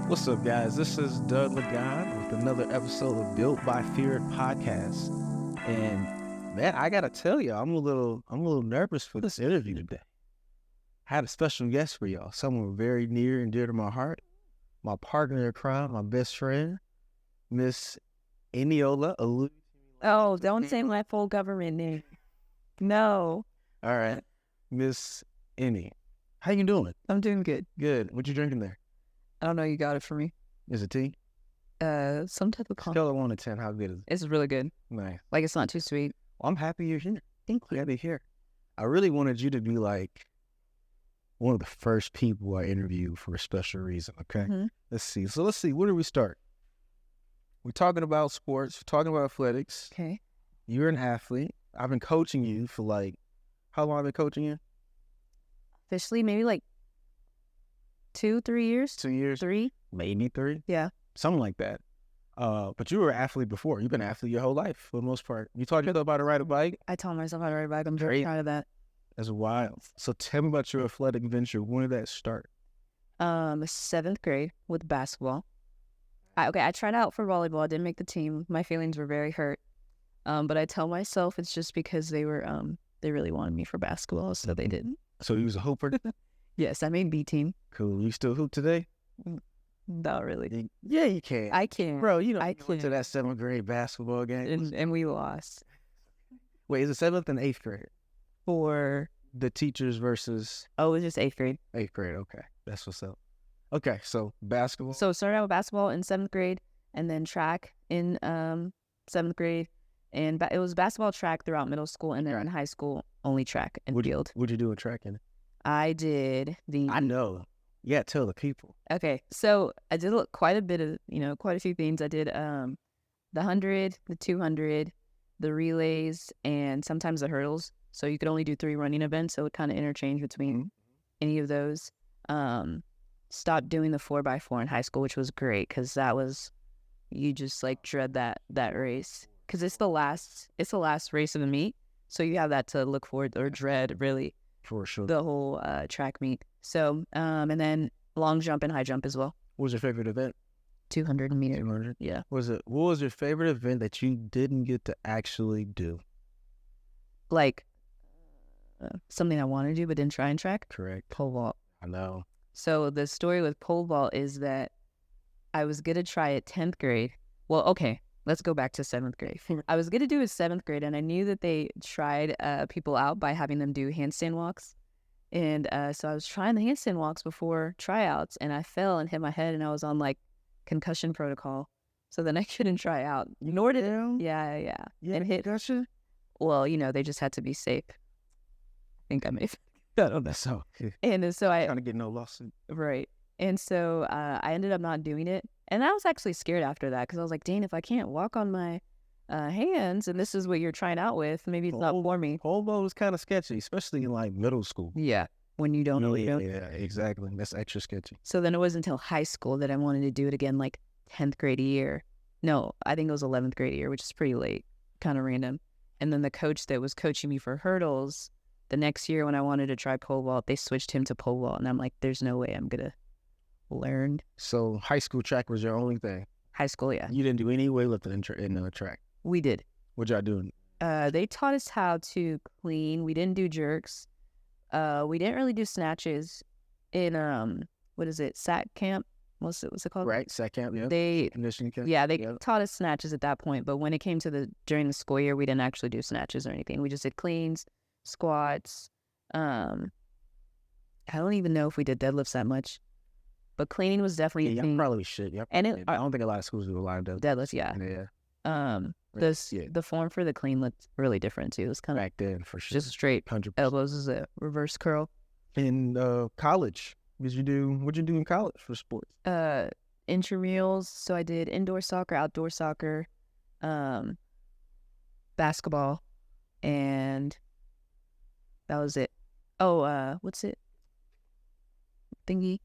What's up, guys? This is Doug Lagan with another episode of Built by Fear podcast. And man, I gotta tell you, I'm a little nervous for this interview today. I had a special guest for y'all, someone very near and dear to my heart, my partner in crime, my best friend, Miss Eniola. Oh, don't say my full government name. No, All right, Miss Enny. How you doing? I'm doing good. Good. What you drinking there? I don't know. You got it for me. Is it tea? Some type of Scale of 1 to 10, how good is it? It's really good. Nice. Like it's not too sweet. Well, I'm happy you're here. Glad you're here. I really wanted you to be like one of the first people I interviewed for a special reason, okay? Mhm. Let's see. Where do we start? We're talking about sports. We're talking about athletics. Okay. You're an athlete. I've been coaching you for like, how long have I been coaching you? Officially, maybe like 2-3 years. 2 years? Three. Maybe 3? Yeah. Something like that. But you were an athlete before. You've been an athlete your whole life for the most part. You taught yourself how to ride a bike? I taught myself how to ride a bike. I'm very Great. proud of that. That's wild. So tell me about your athletic venture. When did that start? 7th grade with basketball. I tried out for volleyball. I didn't make the team. My feelings were very hurt. But I tell myself it's just because they really wanted me for basketball, so they didn't. So you was a hooper? Yes, I made B team. Cool. You still hoop today? Not really. Yeah, you can. I can. Bro, you know, I you went to can. that 7th grade basketball game. And we lost Wait, is it 7th and 8th grade? for The teachers versus it was just 8th grade. 8th grade. Okay. That's what's up. Okay, so basketball. So started out with basketball in 7th grade, and then track in 7th grade, and it was basketball, track throughout middle school, and then in high school only track and field. What'd you do in track in? I did the I know. Yeah, tell the people. okay. So I did quite a bit of quite a few things. I did the 100, the 200, the relays, and sometimes the hurdles. So you could only do 3 running events, so it kind of interchanged between any of those. Stopped doing the 4x4 in high school, which was great because that was you just like dread that race because it's the last race of the meet, so you have that to look forward or dread really For sure. the whole track meet. So and then long jump and high jump as well. What was your favorite event? 200 meters. 200? Yeah. What was your favorite event that you didn't get to actually do? Like something I wanted to do but didn't try and track. Correct. Pole vault. I know. So the story with pole vault is that I was going to try it 10th grade. Well, okay, let's go back to 7th grade. I was going to do it 7th grade, and I knew that they tried people out by having them do handstand walks. And so I was trying the handstand walks before tryouts, and I fell and hit my head, and I was on, like, concussion protocol. So then I couldn't try out. Nor did Yeah. Yeah, And hit. concussion? Well, they just had to be safe. I think I made I don't know. So, And so I trying to get no lawsuit. Right. And so I ended up not doing it. And I was actually scared after that because I was like, dang, if I can't walk on my hands and this is what you're trying out with, maybe it's not for me. Pole vault is kind of sketchy, especially in like middle school. Yeah. When you don't know. Yeah, exactly. That's extra sketchy. So then it wasn't until high school that I wanted to do it again, like 10th grade year. No, I think it was 11th grade year, which is pretty late, kind of random. And then the coach that was coaching me for hurdles, the next year when I wanted to try pole vault, they switched him to pole vault. And I'm like, there's no way I'm going to learn. So high school track was your only thing? High school, yeah. You didn't do any weightlifting in the track? We did. What y'all doing? They taught us how to clean. We didn't do jerks. We didn't really do snatches in, what is it, SAT camp? What's it called? Right, SAT camp, yeah. They Conditioning camp? taught us snatches at that point. But when it came to during the school year, we didn't actually do snatches or anything. We just did cleans, squats. I don't even know if we did deadlifts that much, but cleaning was definitely a Yeah, thing. you probably should. Yep. And I don't think a lot of schools do a lot of deadlifts, yeah. Yeah. The form for the clean looked really different too. It was kind of Back then, for sure. just straight 100%. elbows as a reverse curl. In college, what'd you do in college for sports? Intramurals. So I did indoor soccer, outdoor soccer, basketball, and that was it. Oh, what's it? Thingy,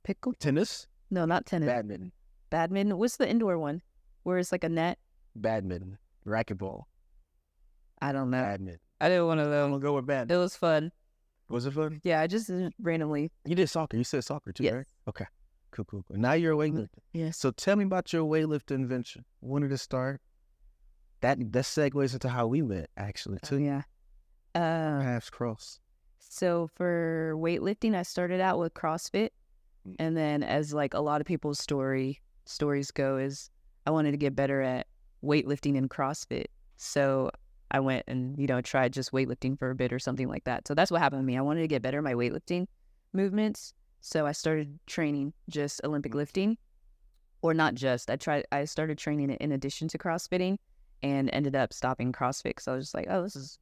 pickle? Tennis? No, not tennis. Badminton. Badminton. What's the indoor one? Where it's like a net? Badminton. Racquetball. I don't know. Badminton. I did one of I'm them. gonna go with badminton. It was fun. Was it fun? Yeah, I just randomly. You did soccer. You said soccer too, Yes. right? Okay. Cool. Now you're a weightlifter. Yeah. So tell me about your weightlifting venture. When did it start? That segues into how we met, actually, too. Yeah. Paths cross. So for weightlifting, I started out with CrossFit, and then as like a lot of people's stories go, is I wanted to get better at weightlifting and CrossFit. So I went and tried just weightlifting for a bit or something like that. So that's what happened to me. I wanted to get better at my weightlifting movements, so I started training just Olympic lifting, or not just. I started training it in addition to CrossFitting, and ended up stopping CrossFit because I was just like, oh, this is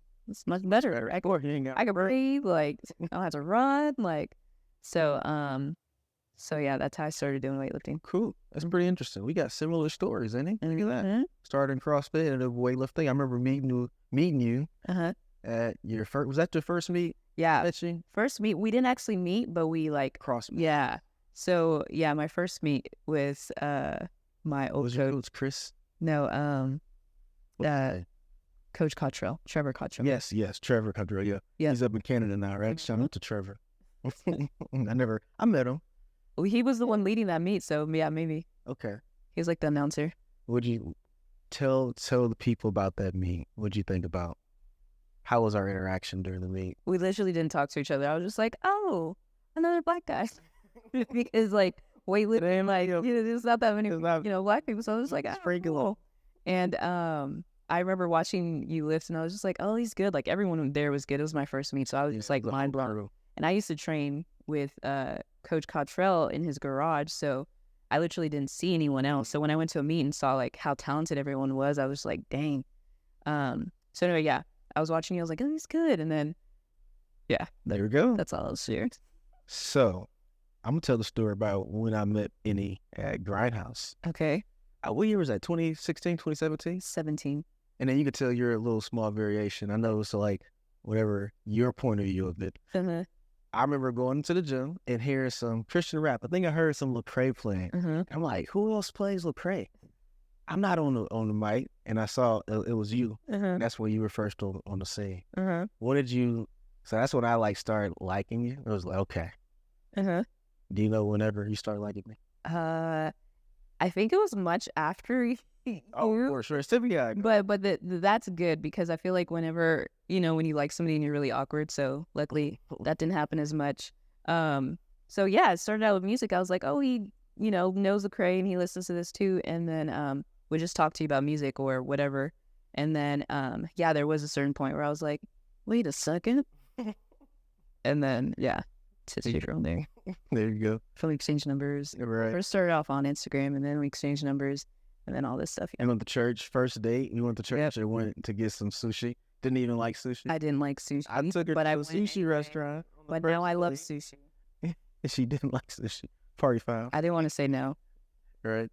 much better. I can breathe, like I don't have to run, like so. So yeah, that's how I started doing weightlifting. Cool. That's pretty interesting. We got similar stories, ain't it? Look at that. Mm-hmm. Starting CrossFit and weightlifting. I remember meeting you at your first. Was that your first meet? Yeah, first meet. We didn't actually meet, but we like CrossFit. Yeah. So yeah, my first meet with my old coach Chris. No, Coach Cottrell, Trevor Cottrell. Yes, Trevor Cottrell. Yeah, he's up in Canada now, right? Shout out to Trevor. I met him. Well, he was the one leading that meet, so yeah, maybe. Okay. He was like the announcer. Would you tell the people about that meet? What'd you think about? How was our interaction during the meet? We literally didn't talk to each other. I was just like, oh, another black guy. Because like weightlifting, like there's not that many black people, so I was like, it's pretty cool. And I remember watching you lift, and I was just like, oh, he's good. Like everyone there was good. It was my first meet, so I was just like mind blown. And I used to train with Coach Cottrell in his garage, so I literally didn't see anyone else. So when I went to a meet and saw like how talented everyone was, I was like, dang. So anyway, yeah, I was watching you. I was like, oh, he's good. And then, yeah, there we go. That's all I'll share. So I'm gonna tell the story about when I met Enny at Grindhouse. Okay. What year was that? 2016, 2017? 17. And then you could tell your little small variation. I know it's like whatever your point of view of it. I remember going to the gym and hearing some Christian rap. I think I heard some Lecrae playing. I'm like, who else plays Lecrae? I'm not on the mic, and I saw it was you. That's when you were first on the scene. What did you? So that's when I started liking you. It was like, okay. Do you know whenever you started liking me? I think it was much after you. Oh, for sure. But that's good, because I feel like whenever, when you like somebody and you're really awkward, so luckily that didn't happen as much. So yeah, it started out with music. I was like, oh, he, knows Lecrae and he listens to this too. And then we just talk to you about music or whatever. And then, yeah, there was a certain point where I was like, wait a second. And then, yeah, it's from there. There you go. So we exchange numbers. Right. First started off on Instagram, and then we exchanged numbers, and then all this stuff. And on the church, first date, you went to church and went to get some sushi. Didn't even like sushi. I didn't like sushi. I took her to a sushi restaurant. But now I love sushi. And she didn't like sushi. Party foul. I didn't want to say no. Right.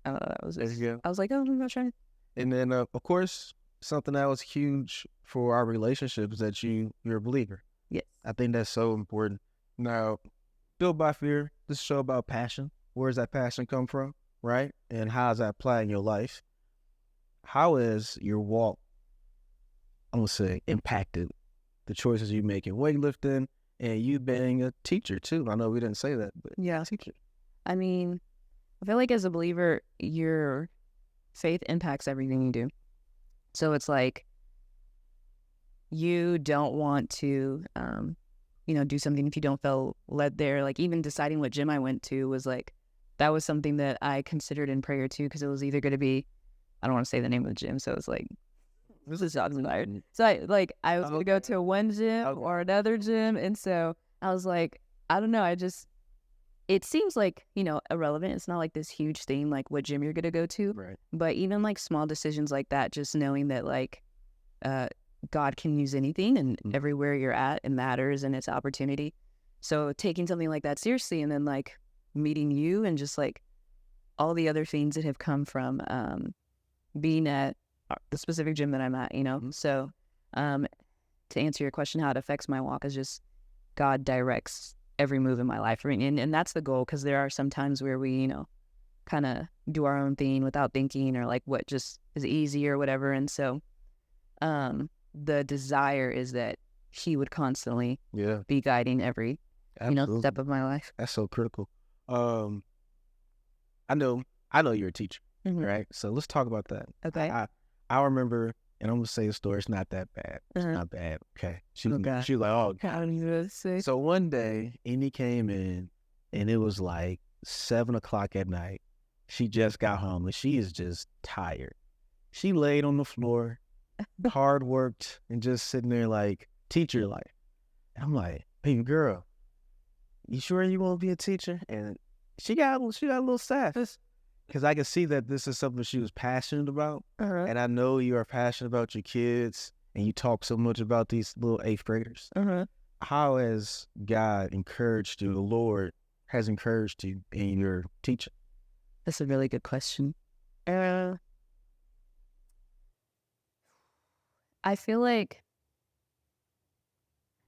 That was there you go. I was like, oh, I'm not trying. And then, of course, something that was huge for our relationship is that you're a believer. Yes. I think that's so important. Now, Built by Fear, this is a show about passion. Where does that passion come from, right? And how does that apply in your life? How has your walk, I'm going to say, impacted the choices you make in weightlifting and you being a teacher, too? I know we didn't say that, but yeah, teacher. I mean, I feel like as a believer, your faith impacts everything you do. So it's like you don't want to do something if you don't feel led there. Like even deciding what gym I went to was like, that was something that I considered in prayer too, because it was either going to be, I don't want to say the name of the gym, so it's like, this is shots fired. So I was going to go to one gym or another gym, and so I was like, I don't know, it seems like, irrelevant. It's not like this huge thing, like what gym you're going to go to. Right. But even like small decisions like that, just knowing that like, God can use anything, and everywhere you're at, it matters, and it's opportunity. So taking something like that seriously, and then like meeting you, and just like all the other things that have come from being at the specific gym that I'm at, So to answer your question, how it affects my walk is just God directs every move in my life. And that's the goal, because there are some times where we, kind of do our own thing without thinking, or like what just is easy or whatever. And so the desire is that he would constantly be guiding every step of my life. That's so critical. um, I know you're a teacher, Mhm. right? So let's talk about that. Okay. I remember, and I'm gonna say a story. It's not that bad. It's Uh-huh. not bad. Okay. Okay. She was like, oh I God. don't even say. So one day, Enny came in, and it was like 7 o'clock at night. She just got home, and she is just tired. She laid on the floor, hard worked, and just sitting there like teacher like. And I'm like, baby girl, you sure you want to be a teacher? And she got a little sad because I can see that this is something she was passionate about. Uh-huh. And I know you are passionate about your kids, and you talk so much about these little eighth graders. Uh-huh. How has God encouraged you, the Lord has encouraged you in your teaching? That's a really good question. I feel like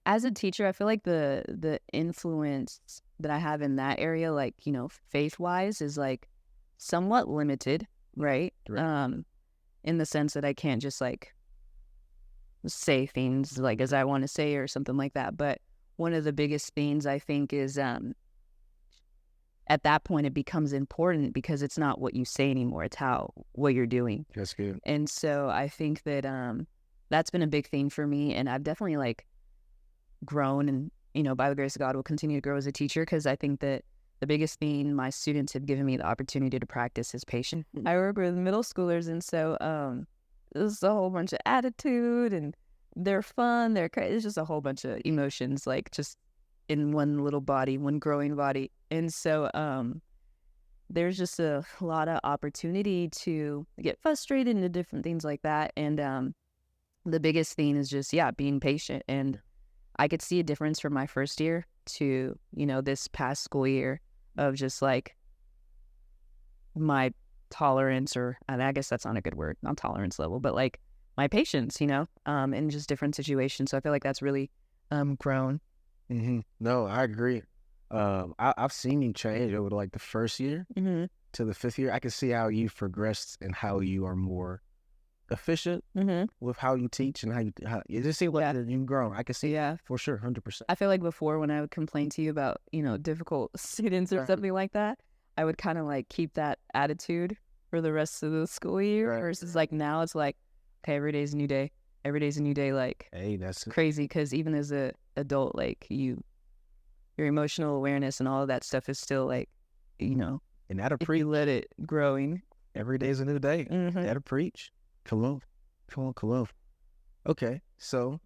as a teacher, I feel like the influence that I have in that area, like, faith wise, is like somewhat limited, right? Right. In the sense that I can't just like say things like as I want to say or something like that. But one of the biggest things I think is at that point it becomes important because it's not what you say anymore, it's what you're doing. That's good. And so I think that that's been a big thing for me, and I've definitely like grown, and by the grace of God will continue to grow as a teacher, because I think that the biggest thing my students have given me the opportunity to practice is patience. I work with middle schoolers, and so there's a whole bunch of attitude, and they're fun, it's just a whole bunch of emotions, like just in one little body, one growing body. And so there's just a lot of opportunity to get frustrated into different things like that. And the biggest thing is just, being patient. And I could see a difference from my first year to, this past school year of just like my tolerance, or, and I guess that's not a good word, not tolerance level, but like my patience, in just different situations. So I feel like that's really grown. Mm-hmm. No, I agree. I've seen you change over like the first year Mm-hmm. to the fifth year. I can see how you've progressed and how you are more efficient Mm-hmm. with how you teach and how it just seems like you've grown. I can see for sure, 100%. I feel like before, when I would complain to you about, difficult students or something like that, I would kind of like keep that attitude for the rest of the school year. Versus like now it's like, okay, every day's a new day. Every day's a new day. Like, hey, that's crazy, because even as a adult, like your emotional awareness and all of that stuff is still like, and that'll if preach. you let it growing. Every day's a new day. Mm-hmm. That'll preach. Come on. Okay, so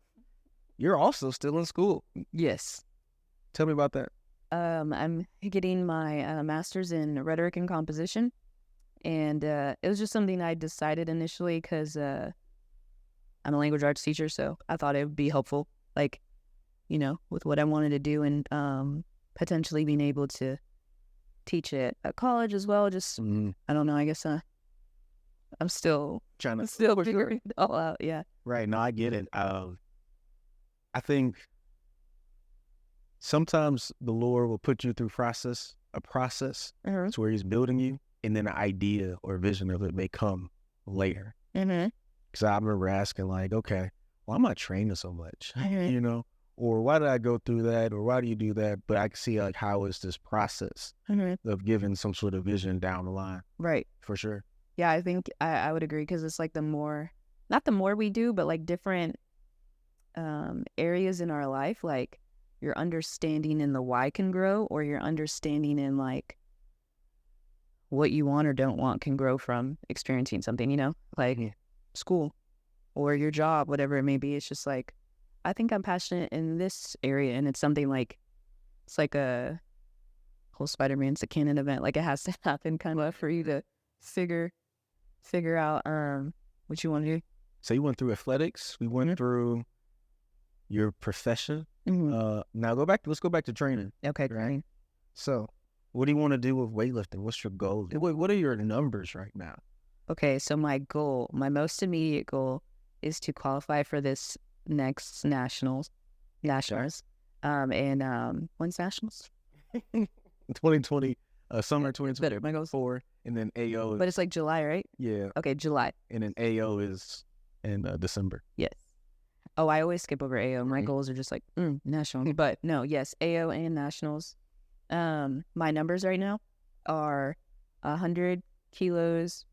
you're also still in school. Yes. Tell me about that. I'm getting my master's in rhetoric and composition, and it was just something I decided initially because I'm a language arts teacher, so I thought it would be helpful, like, with what I wanted to do, and potentially being able to teach it at college as well. Just, I don't know, I guess I'm still figuring it all out. Yeah. Right. No, I get it. I think sometimes the Lord will put you through a process Mm-hmm. to where He's building you, and then an idea or vision of it may come later. Mm-hmm. Because I remember asking, like, okay, why am I training so much? Mm-hmm. Or why did I go through that? Or why do you do that? But I can see, like, how is this process Mm-hmm. of giving some sort of vision down the line? Right. For sure. Yeah, I think I would agree, because it's like not the more we do, but like different areas in our life, like your understanding in the why can grow, or your understanding in like what you want or don't want can grow from experiencing something, like school or your job, whatever it may be. It's just like, I think I'm passionate in this area, and it's something like, it's like a whole Spider-Man's a canon event. Like, it has to happen kind of for you to figure out what you want to do. So you went through athletics. We went through your profession. Mm-hmm. Now let's go back to training. Okay, right? So what do you want to do with weightlifting? What's your goal? What are your numbers right now? Okay, so my most immediate goal is to qualify for this next nationals. And when's nationals? 2020, summer 2024. Better, my goal's 4, and then AO. But it's like July, right? Yeah. Okay, July. And then AO is in December. Yes. Oh, I always skip over AO. My goals are just like national. But no, yes, AO and nationals. My numbers right now are 100 kilos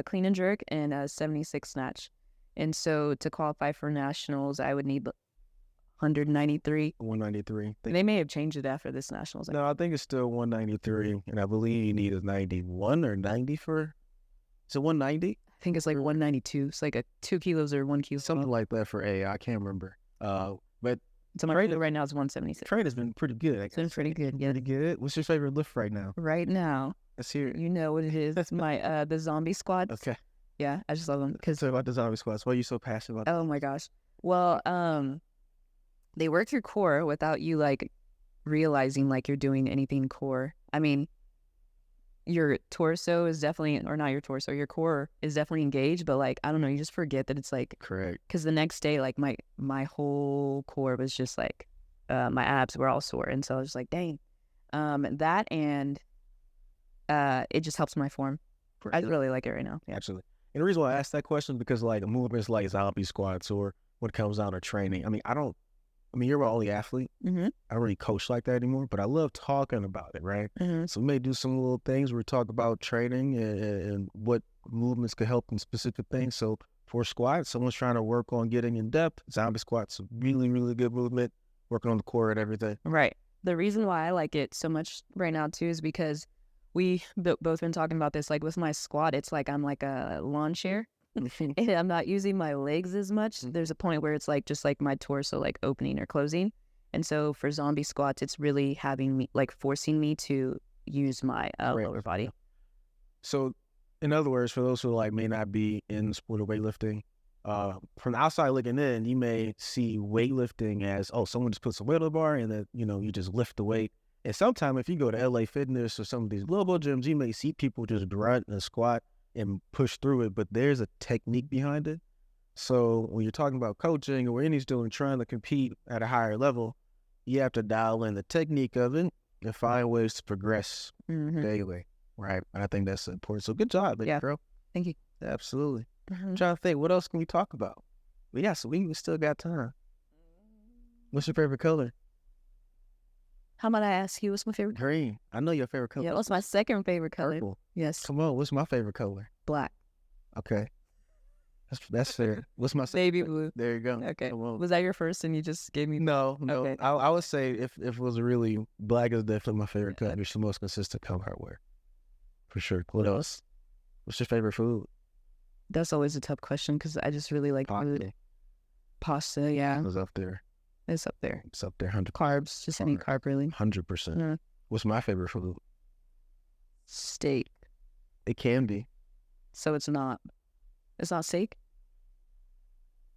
clean and jerk and 76 snatch. And so to qualify for nationals, I would need 193. 193. They may have changed it after this nationals. No, I think it's still 193, and I believe you need a 91 or 90 for. Is it 190? I think it's like 192. It's like a 2 kilos or 1 kilo. Something like that for A. I can't remember. But so my trade right now is 176. Trade has been pretty good. It's been pretty good. Yeah. Pretty good. What's your favorite lift right now? Right now, Let's hear it. you know what it is. It's my the zombie squats. Okay. Yeah, I just love them because. Talk about the zombie squats. Why are you so passionate about? Oh my gosh. Well, they work your core without you like realizing like you're doing anything core. I mean, your torso is definitely, or not your torso, your core is definitely engaged, but like, I don't know, you just forget that it's like, correct. Because the next day, like my whole core was just like, my abs were all sore. And so I was just like, dang. That and it just helps my form. I really like it right now. Yeah. Absolutely. And the reason why I asked that question is because like movements like zombie squats or what comes down to training, you're my only athlete. Mm-hmm. I don't really coach like that anymore, but I love talking about it, right? Mm-hmm. So we may do some little things where we talk about training and what movements could help in specific things. So for squats, someone's trying to work on getting in depth. Zombie squats, a really, really good movement, working on the core and everything. Right. The reason why I like it so much right now too is because we both been talking about this. Like with my squat, it's like I'm like a lawn chair. And I'm not using my legs as much. There's a point where it's like just like my torso like opening or closing. And so for zombie squats, it's really having me like forcing me to use my lower body. So in other words, for those who like may not be in the sport of weightlifting, from the outside looking in, you may see weightlifting as, oh, someone just puts a weight on the bar and then, you just lift the weight. And sometimes if you go to LA Fitness or some of these global gyms, you may see people just grunt and squat and push through it, but there's a technique behind it. So when you're talking about coaching or what Enny's doing, trying to compete at a higher level, you have to dial in the technique of it and find ways to progress daily, right? And I think that's important. So good job, girl. Thank you. Absolutely. I'm trying to think, what else can we talk about? But yeah, so we still got time. What's your favorite color? How about I ask you, what's my favorite color? Green. I know your favorite color. Yeah, what's my second favorite color? Purple. Yes. Come on, what's my favorite color? Black. Okay. That's fair. What's my baby blue? There you go. Okay. Was that your first and you just gave me? No. Okay. I would say if it was really black is definitely my favorite color. It's the most consistent color I wear. For sure. What else? What's your favorite food? That's always a tough question because I just really like food. Pasta, yeah. It's up there. It's up there. It's up there. 100 carbs. Just any carb, really. 100%. What's my favorite food? Steak. It can be. So it's not steak?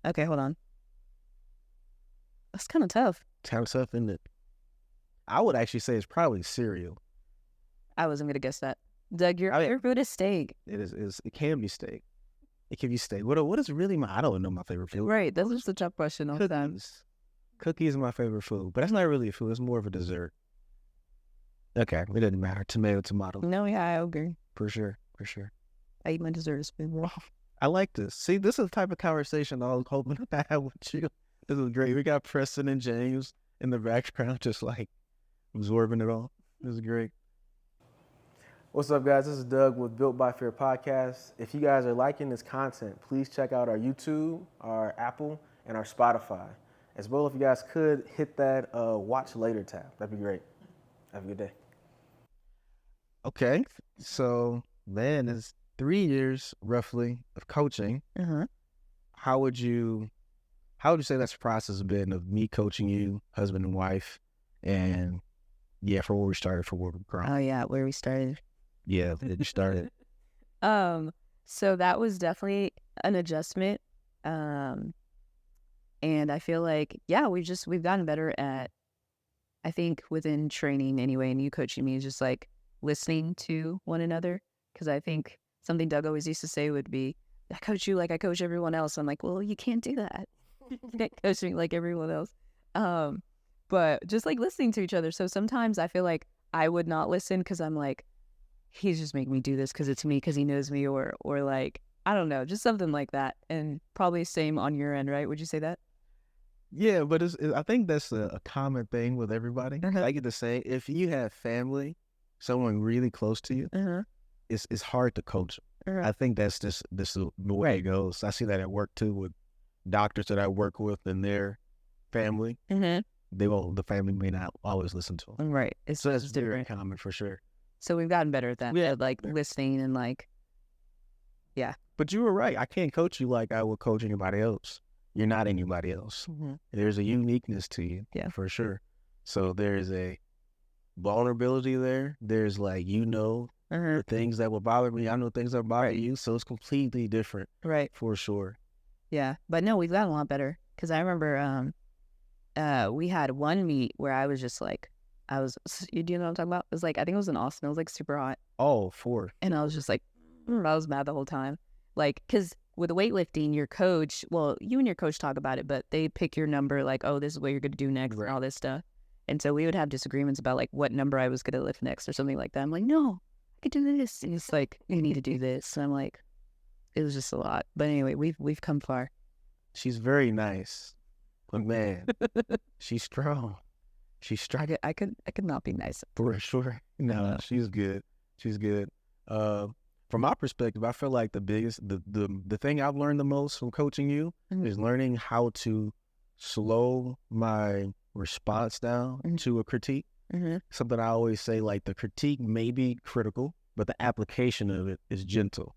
Okay, hold on. That's kind of tough. Kind of tough, isn't it? I would actually say it's probably cereal. I wasn't going to guess that. Doug, your food is steak. It is. It can be steak. It can be steak. What is really I don't know my favorite food. Right. That's just a tough question all the time. Cookies are my favorite food, but that's not really a food. It's more of a dessert. Okay, it doesn't matter. Tomato. No, yeah, I agree. For sure. I eat my dessert spoon. I like this. See, this is the type of conversation I was hoping to have with you. This is great. We got Preston and James in the background, just like absorbing it all. This is great. What's up, guys? This is Doug with Built by Fear Podcast. If you guys are liking this content, please check out our YouTube, our Apple, and our Spotify. As well, if you guys could hit that watch later tab, that'd be great. Have a good day. Okay, so man, it's 3 years roughly of coaching. How would you say that's the process been of me coaching you, husband and wife, and for where we started, for where we've grown? Oh yeah, where we started. Yeah, it started. So that was definitely an adjustment. And I feel like, we've gotten better at, I think within training anyway, and you coaching me is just like listening to one another. Because I think something Doug always used to say would be, I coach you like I coach everyone else. I'm like, well, you can't do that. You can't coach me like everyone else. But just like listening to each other. So sometimes I feel like I would not listen because I'm like, he's just making me do this because it's me, because he knows me, or like, I don't know, just something like that. And probably same on your end, right? Would you say that? Yeah, but I think that's a common thing with everybody. Uh-huh. I get to say, if you have family, someone really close to you, Uh-huh. it's hard to coach 'em. Uh-huh. I think that's just the way it goes. I see that at work too with doctors that I work with and their family. Uh-huh. The family may not always listen to them. Right. It's So that's just very different. common for sure. So we've gotten better at that. Yeah. At like listening and like, yeah. But you were right. I can't coach you like I would coach anybody else. You're not anybody else. Mm-hmm. There's a uniqueness to you, Yeah. for sure. So there's a vulnerability there. There's like, the things that will bother me. I know things that bother you. So it's completely different. Right. For sure. Yeah. But no, we've gotten a lot better. Because I remember we had one meet where I was just like, you do know what I'm talking about? It was like, I think it was in Austin. It was like super hot. Oh, 4. And I was just like, I was mad the whole time. Like, because with weightlifting, your coach, well, you and your coach talk about it, but they pick your number like, oh, this is what you're going to do next Right. and all this stuff. And so we would have disagreements about like what number I was going to lift next or something like that. I'm like, no, I could do this. And it's like, you need to do this. And I'm like, it was just a lot. But anyway, we've come far. She's very nice. But man, she's strong. She's strong. I could not be nice. For sure. No, she's good. She's good. From my perspective, I feel like the thing I've learned the most from coaching you is learning how to slow my response down to a critique. Something I always say, like the critique may be critical, but the application of it is gentle.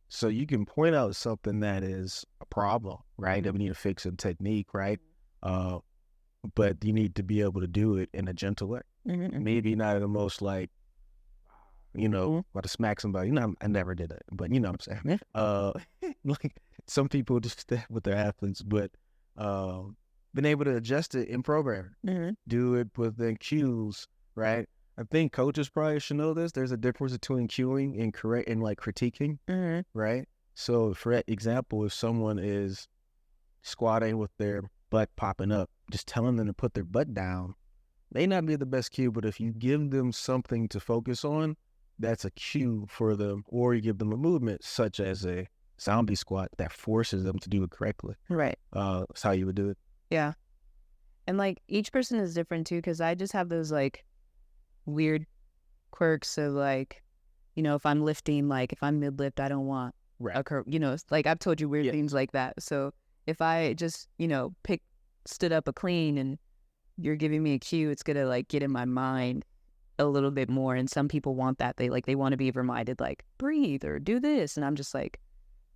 So you can point out something that is a problem, right? That we need to fix a technique, right? But you need to be able to do it in a gentle way. Maybe not in the most like, about to smack somebody. I never did it, but you know what I'm saying. Like some people just stay with their athletes, but been able to adjust it in programming, do it within cues, right? I think coaches probably should know this. There's a difference between cueing and like critiquing, right? So for example, if someone is squatting with their butt popping up, just telling them to put their butt down may not be the best cue, but if you give them something to focus on, that's a cue for them, or you give them a movement such as a zombie squat that forces them to do it correctly. Right. That's how you would do it. Yeah. And like each person is different too, because I just have those like weird quirks of like, if I'm lifting, like if I'm mid lift, I don't want a curve, it's like I've told you weird things like that. So if I just, stood up a clean and you're giving me a cue, it's gonna like get in my mind a little bit more. And some people want that. They want to be reminded, like breathe or do this. And I'm just like,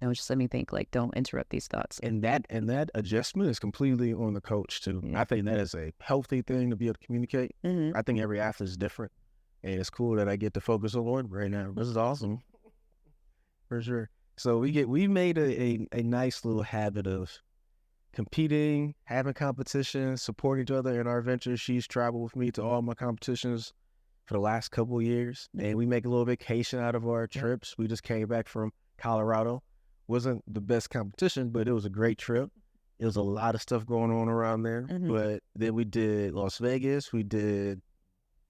no, just let me think, like don't interrupt these thoughts. And that adjustment is completely on the coach too. I think that is a healthy thing to be able to communicate. I think every athlete is different, and it's cool that I get to focus on right now. This is awesome, for sure. So we made a nice little habit of competing, having competitions, supporting each other in our ventures. She's traveled with me to all my competitions for the last couple of years, and we make a little vacation out of our trips. We just came back from Colorado. Wasn't the best competition, but it was a great trip. It was a lot of stuff going on around there. But then we did Las Vegas. What did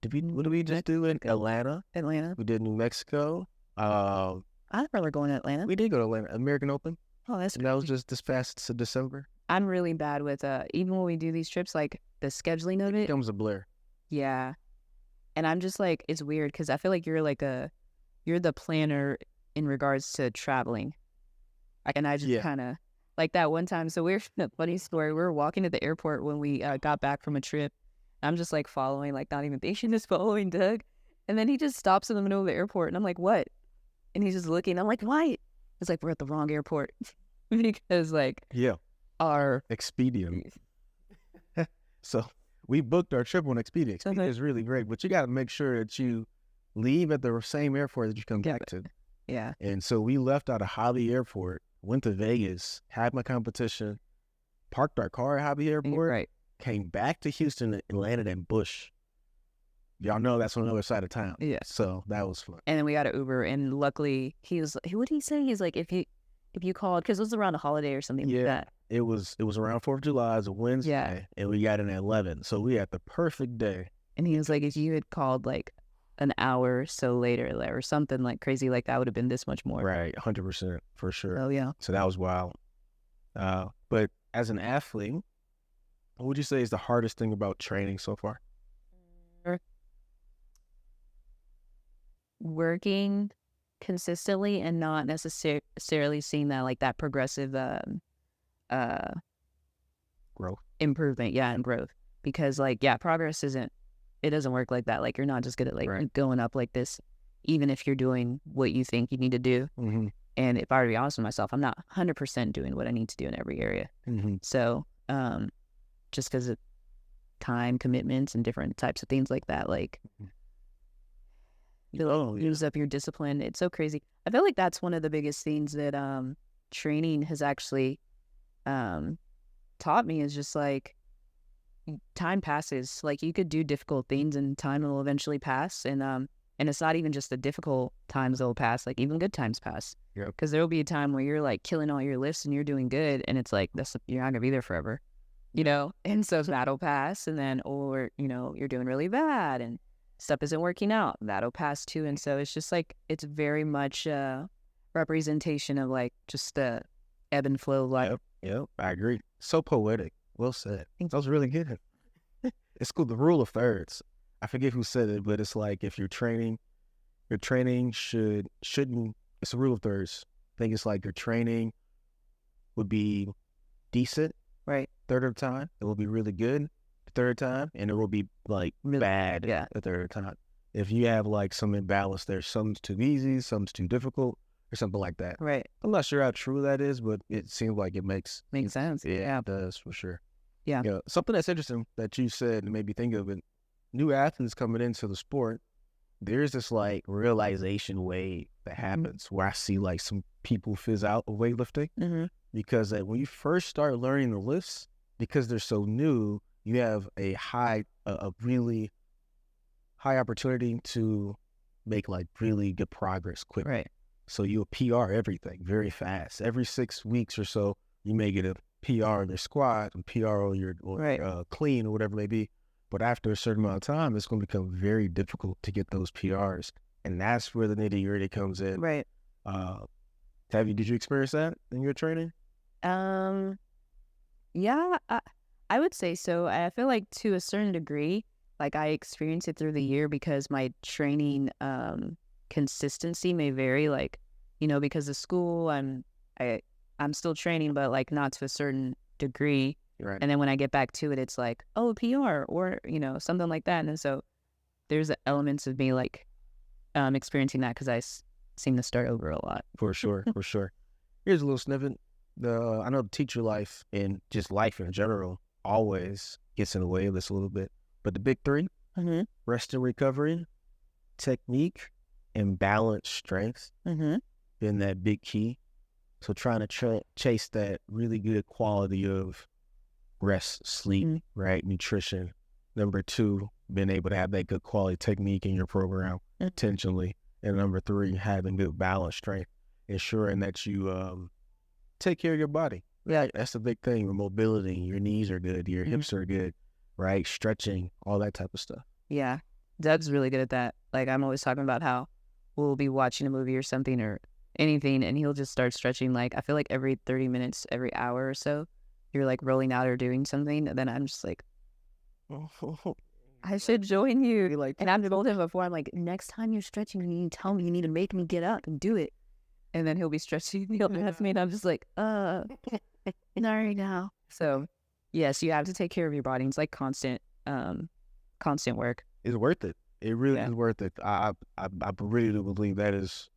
we just do in Atlanta? We did New Mexico. I remember going to Atlanta. We did go to Atlanta, American Open. Oh, that's and that was just this past December. I'm really bad with even when we do these trips, like the scheduling of it becomes a blur. Yeah. And I'm just like, it's weird because I feel like you're the planner in regards to traveling. And I just kind of like that one time. So funny story. We were walking to the airport when we got back from a trip. I'm just like following, like not even thinking, just following Doug. And then he just stops in the middle of the airport. And I'm like, what? And he's just looking. I'm like, why? It's like, we're at the wrong airport. Because like, our Expedia. So we booked our trip on Expedia. Expedia is really great, but you got to make sure that you leave at the same airport that you come back to. Yeah. And so we left out of Hobby Airport, went to Vegas, had my competition, parked our car at Hobby Airport, came back to Houston and landed in Bush. Y'all know that's on the other side of town. Yeah. So that was fun. And then we got an Uber, and luckily what did he say? He's like, if you called, because it was around a holiday or something like that. It was around 4th of July, it was a Wednesday, and we got in at 11. So we had the perfect day. And he was like, if you had called like an hour or so later or something like crazy like that, would have been this much more. Right, 100% for sure. Oh, yeah. So that was wild. But as an athlete, What would you say is the hardest thing about training so far? Working consistently and not necessarily seeing that like that progressive uh Growth. improvement, and growth. Because like progress it doesn't work like that. Like you're not just good at like Right. going up like this, even if you're doing what you think you need to do. Mm-hmm. And if I were to be honest with myself, I'm not 100% doing what I need to do in every area. Mm-hmm. So just because of time commitments and different types of things like that, like Oh, yeah. use up your discipline. It's so crazy. I feel like that's one of the biggest things that training has actually taught me is just like time passes. Like you could do difficult things and time will eventually pass. And it's not even just the difficult times that will pass, like even good times pass. Yep. Because there will be a time where you're like killing all your lifts and you're doing good, and it's like you're not gonna be there forever, you know. And so that'll pass, and then or you're doing really bad and stuff isn't working out. That'll pass too, and so it's just like it's very much a representation of like just the ebb and flow of life. Yep, I agree. So poetic. Well said. That was really good. It's cool. The rule of thirds. I forget who said it, but it's like if you're training, your training shouldn't. It's a rule of thirds. I think it's like your training would be decent, Right. third of the time. It will be really good the third time, and it will be like Really bad yeah. the third time. If you have like some imbalance there, some's too easy, some's too difficult, or something like that. Right. I'm not sure how true that is, but it seems like it makes sense. Yeah, it does for sure. Yeah. Something that's interesting that you said and made me think of it. New athletes coming into the sport, there's this like realization wave that happens where I see like some people fizz out of weightlifting because when you first start learning the lifts, because they're so new, you have a really high opportunity to make like really good progress quickly. Right. So you'll PR everything very fast. Every 6 weeks or so, you may get a PR on your squat and PR on your clean or whatever it may be. But after a certain amount of time, it's going to become very difficult to get those PRs. And that's where the nitty-gritty comes in. Right. Did you experience that in your training? Yeah, I would say so. I feel like to a certain degree, like I experience it through the year because my training consistency may vary, like, because of school, I'm still training, but like not to a certain degree. Right. And then when I get back to it, it's like, oh, PR or, something like that. And so there's elements of me like experiencing that because I seem to start over a lot. For sure, for sure. Here's a little snippet. I know teacher life and just life in general always gets in the way of this a little bit. But the big three, rest and recovery, technique, and balance strength, been that big key. So trying to chase that really good quality of rest, sleep, right? Nutrition. Number 2, being able to have that good quality technique in your program intentionally. And number 3, having good balance strength, ensuring that you take care of your body. Yeah, that's the big thing. Your mobility, your knees are good, your hips are good, right? Stretching, all that type of stuff. Yeah, Doug's really good at that. Like I'm always talking about how we'll be watching a movie or something or anything, and he'll just start stretching. Like I feel like every 30 minutes, every hour or so, you're like rolling out or doing something, and then I'm just like, I should join you. And I've told him before, I'm like, next time you're stretching, you need to tell me, you need to make me get up and do it. And then he'll be stretching, he'll ask me, and I'm just like, not right now. So, yes, you have to take care of your body. It's like constant work. It's worth it. It really is worth it. I really do believe that's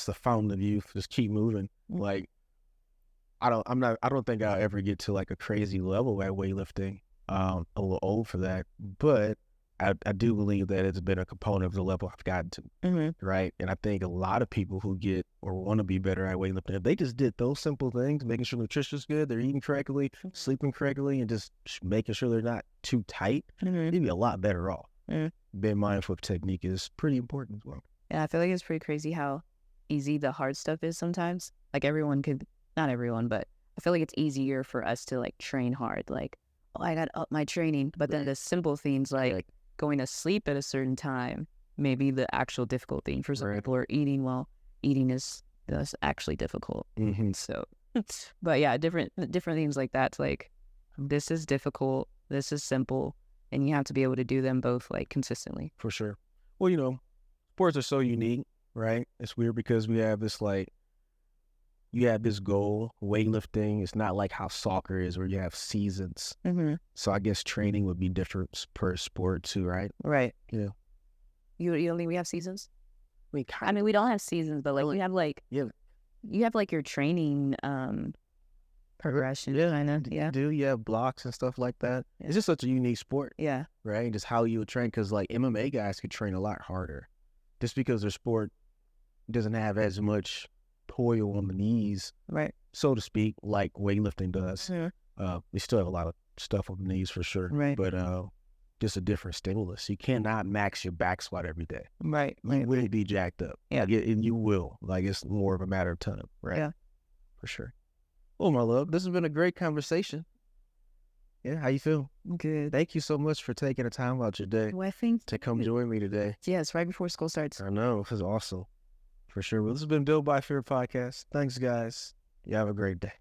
the fountain of youth. Just keep moving. Like, I don't think I'll ever get to like a crazy level at weightlifting. A little old for that, but I do believe that it's been a component of the level I've gotten to, right? And I think a lot of people who get or want to be better at weightlifting, if they just did those simple things, making sure nutrition's good, they're eating correctly, sleeping correctly, and just making sure they're not too tight, they'd be a lot better off. Being mindful of technique is pretty important as well. Yeah, I feel like it's pretty crazy how easy the hard stuff is sometimes. Like not everyone, but I feel like it's easier for us to like train hard. Like, oh, I got to up my training. But then the simple things like going to sleep at a certain time may be the actual difficult thing for some people, or eating while eating is actually difficult. So, but yeah, different things like that. Like, this is difficult, this is simple, and you have to be able to do them both like consistently. For sure. Well, you know, sports are so unique, right? It's weird because we have this like, you have this goal, weightlifting. It's not like how soccer is where you have seasons. Mm-hmm. So I guess training would be different per sport too, right? Right. Yeah. You don't think we have seasons? I mean, I mean, we don't have seasons, but like we have like yeah. you have like your training progression. Yeah, kind of. Yeah. You have blocks and stuff like that. Yeah. It's just such a unique sport, Yeah. right? Just how you would train, because like MMA guys could train a lot harder, just because their sport doesn't have as much toil on the knees, Right. so to speak, like weightlifting does. Mhm. We still have a lot of stuff on the knees for sure, Right. but just a different stimulus. You cannot max your back squat every day. Right. You will be jacked up. Yeah. Like, and you will. Like, it's more of a matter of time, right? Yeah. For sure. Well, my love, this has been a great conversation. Yeah, how you feel? Good. Thank you so much for taking the time out your day Well, I think to come join me today. yeah, it's right before school starts. I know, this is awesome. For sure. Well, this has been Built by Fear Podcast. Thanks, guys. You have a great day.